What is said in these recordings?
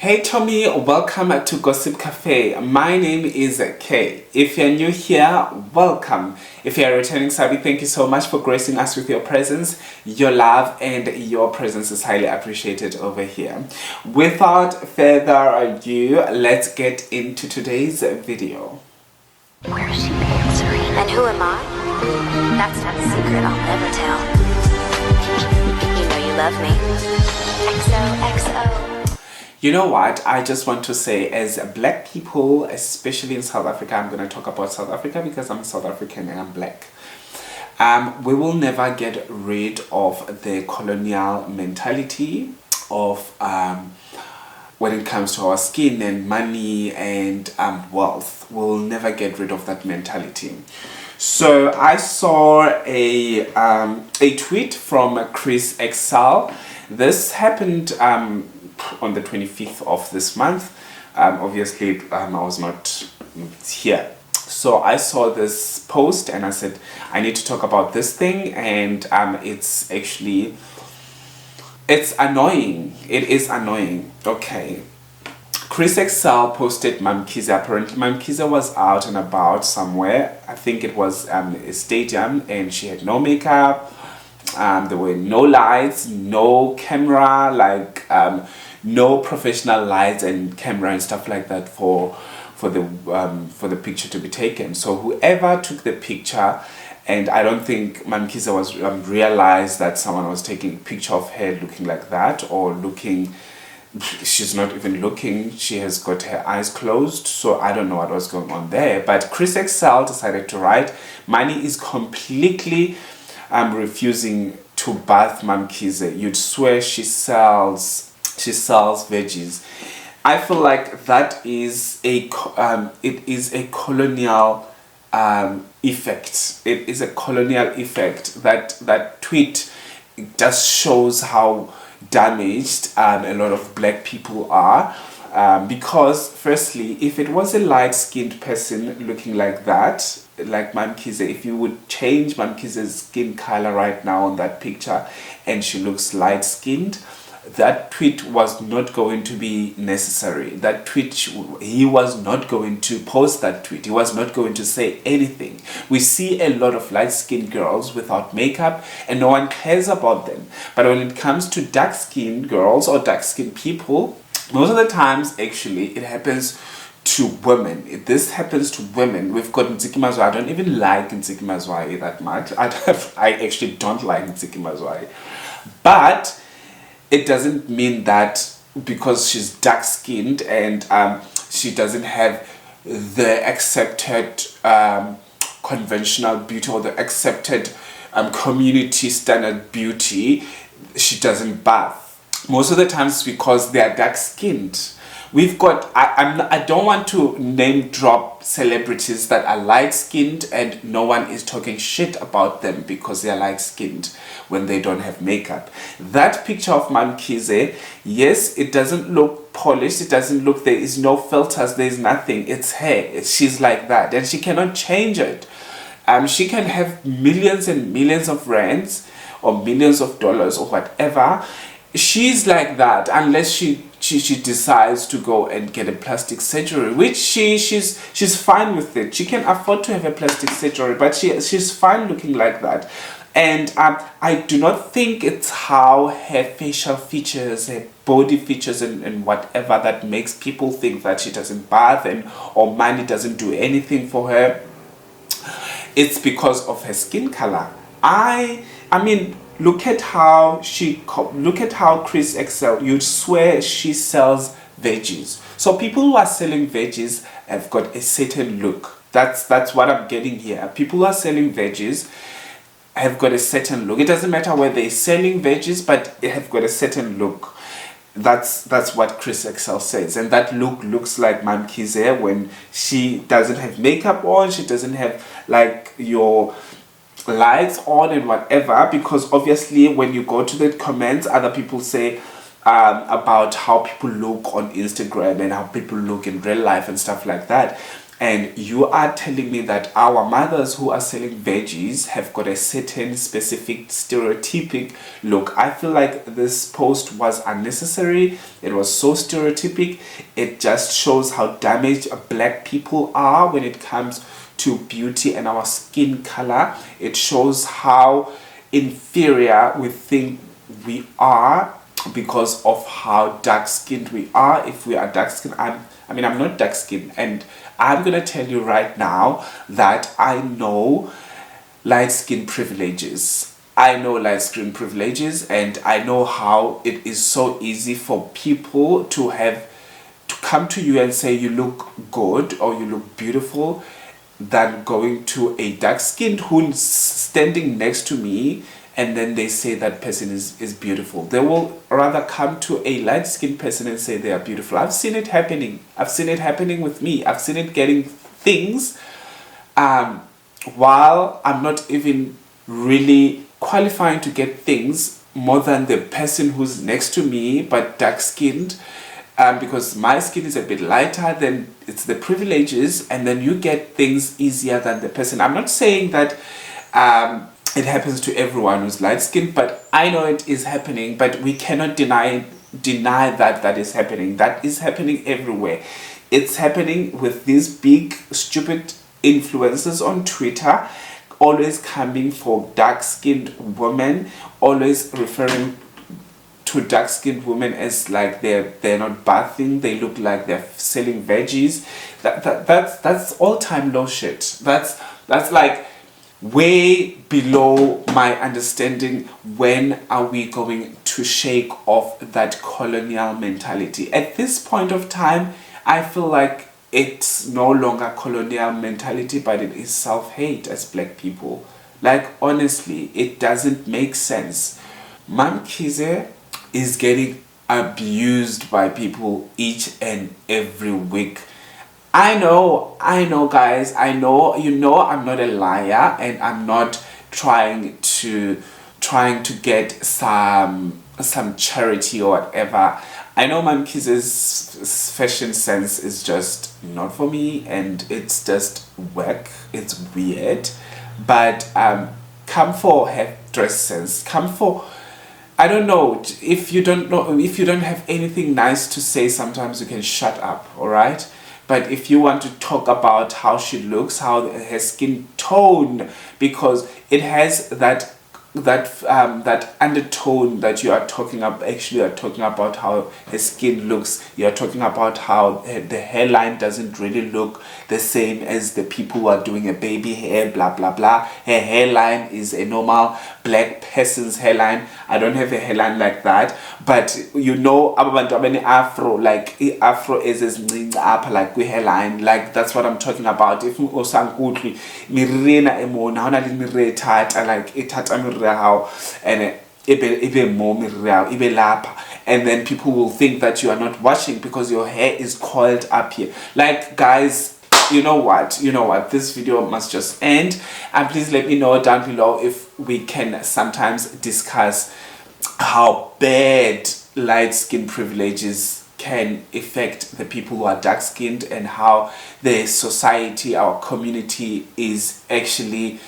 Hey Tommy, welcome to Gossip Cafe. My name is Kay. If you're new here, welcome. If you're a returning Sabi, thank you so much for gracing us with your presence. Your love and your presence is highly appreciated over here. Without further ado, let's get into today's video. Where is she answering? And who am I? That's not a secret I'll never tell. You know you love me. XOXO. You know what? I just want to say, as black people, especially in South Africa, I'm going to talk about South Africa because I'm South African and I'm black. We will never get rid of the colonial mentality of when it comes to our skin and money and wealth. We'll never get rid of that mentality. So I saw a tweet from Chris Excel. This happened on the 25th of this month. Obviously, I was not here. So I saw this post and I said, I need to talk about this thing. And it's annoying. It is annoying. Okay. Chris Excel posted Mamkhize. Apparently, Mamkhize was out and about somewhere. I think it was a stadium, and she had no makeup. There were no lights, no camera, no professional lights and camera and stuff like that for the picture to be taken. So whoever took the picture, and I don't think Mamkhize was realized that someone was taking a picture of her looking like that, or looking. She's not even looking. She has got her eyes closed. So I don't know what was going on there. But Chris Excel decided to write, "Money is completely refusing to bath Mamkhize. You'd swear she sells veggies." I feel like that is it is a colonial effect. It is a colonial effect. That tweet just shows how damaged a lot of black people are. Because firstly, if it was a light-skinned person looking like that, like Mamkhize, if you would change Mamkhize's skin color right now on that picture and she looks light-skinned, that tweet was not going to be necessary. That tweet, he was not going to post that tweet. He was not going to say anything. We see a lot of light-skinned girls without makeup and no one cares about them. But when it comes to dark-skinned girls or dark-skinned people, most of the times, actually, it happens to women. This happens to women. We've got Ntsiki Mazwai. I don't even like Ntsiki Mazwai that much. I actually don't like Ntsiki Mazwai. But it doesn't mean that because she's dark-skinned and she doesn't have the accepted conventional beauty or the accepted community standard beauty, she doesn't bath. Most of the times because they are dark-skinned. We've got, I don't want to name drop celebrities that are light-skinned and no one is talking shit about them because they are light-skinned when they don't have makeup. That picture of Mamkhize, yes, it doesn't look polished, it doesn't look, there is no filters, there is nothing, it's her, she's like that and she cannot change it. She can have millions and millions of rands or millions of dollars or whatever. She's like that unless she decides to go and get a plastic surgery, which she's fine with it. She can afford to have a plastic surgery, but she's fine looking like that. And I do not think it's how her facial features, her body features and whatever that makes people think that she doesn't bath or money doesn't do anything for her. It's because of her skin color. I mean, look at how Chris Excel, you'd swear she sells veggies. So people who are selling veggies have got a certain look. That's what I'm getting here. People who are selling veggies have got a certain look. It doesn't matter where they're selling veggies, but they have got a certain look. That's what Chris Excel says, and that look looks like Mamkhize when she doesn't have makeup on, she doesn't have like your lights on and whatever, because obviously when you go to the comments, other people say about how people look on Instagram and how people look in real life and stuff like that. and you are telling me that our mothers who are selling veggies have got a certain specific stereotypic look. I feel like this post was unnecessary. It was so stereotypic. It just shows how damaged black people are when it comes to beauty and our skin color. It shows how inferior we think we are because of how dark skinned we are. If we are dark skinned, I'm not dark skinned, and I'm gonna tell you right now that I know light skin privileges. I know light skin privileges, and I know how it is so easy for people to come to you and say you look good or you look beautiful, than going to a dark skinned who's standing next to me and then they say that person is beautiful. They will rather come to a light skinned person and say they are beautiful. I've seen it happening. I've seen it happening with me. I've seen it getting things while I'm not even really qualifying to get things more than the person who's next to me but dark skinned. Because my skin is a bit lighter, then it's the privileges, and then you get things easier than the person. I'm not saying that it happens to everyone who's light skinned, but I know it is happening, but we cannot deny that is happening. That is happening everywhere. It's happening with these big, stupid influencers on Twitter, always coming for dark skinned women, always referring to dark-skinned women as like they're not bathing, they look like they're selling veggies. That's all-time low shit. That's like way below my understanding. When are we going to shake off that colonial mentality? At this point of time, I feel like it's no longer colonial mentality, but it is self-hate as black people. Like, honestly, it doesn't make sense. Mamkhize is getting abused by people each and every week. I know guys, I'm not a liar, and I'm not trying to get some charity or whatever. I know Mamkhize's fashion sense is just not for me, and it's just whack, it's weird. But come for her dress sense, come for, I don't know, if you don't have anything nice to say, sometimes you can shut up, alright? But if you want to talk about how she looks, how her skin tone, because it has that undertone that you are talking about. Actually, you are talking about how her skin looks. You are talking about how the hairline doesn't really look the same as the people who are doing a baby hair, blah blah blah. Her hairline is a normal black person's hairline. I don't have a hairline like that, but you know, abantu abane afro, like afro is up like we hairline, like that's what I'm talking about. If osankutli mirena emona hona le mireta like itata how and ibe more ibe lapha, and then people will think that you are not washing because your hair is coiled up here. Like, guys, you know what, this video must just end, and please let me know down below if we can sometimes discuss how bad light skin privileges can affect the people who are dark skinned, and how the society, our community is actually,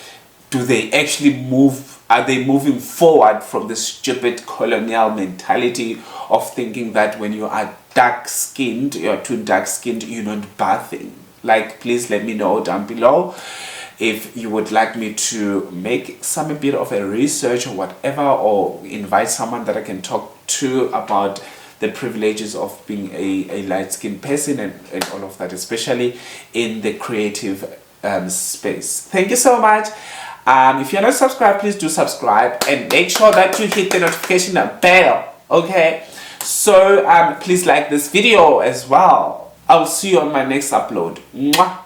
are they moving forward from the stupid colonial mentality of thinking that when you are dark skinned, you're too dark skinned, you're not bathing? Like, please let me know down below if you would like me to make a bit of a research or whatever, or invite someone that I can talk to about the privileges of being a light-skinned person and all of that, especially in the creative space. Thank you so much. If you're not subscribed, please do subscribe, and make sure that you hit the notification bell, okay? So please like this video as well. I'll see you on my next upload. Mwah.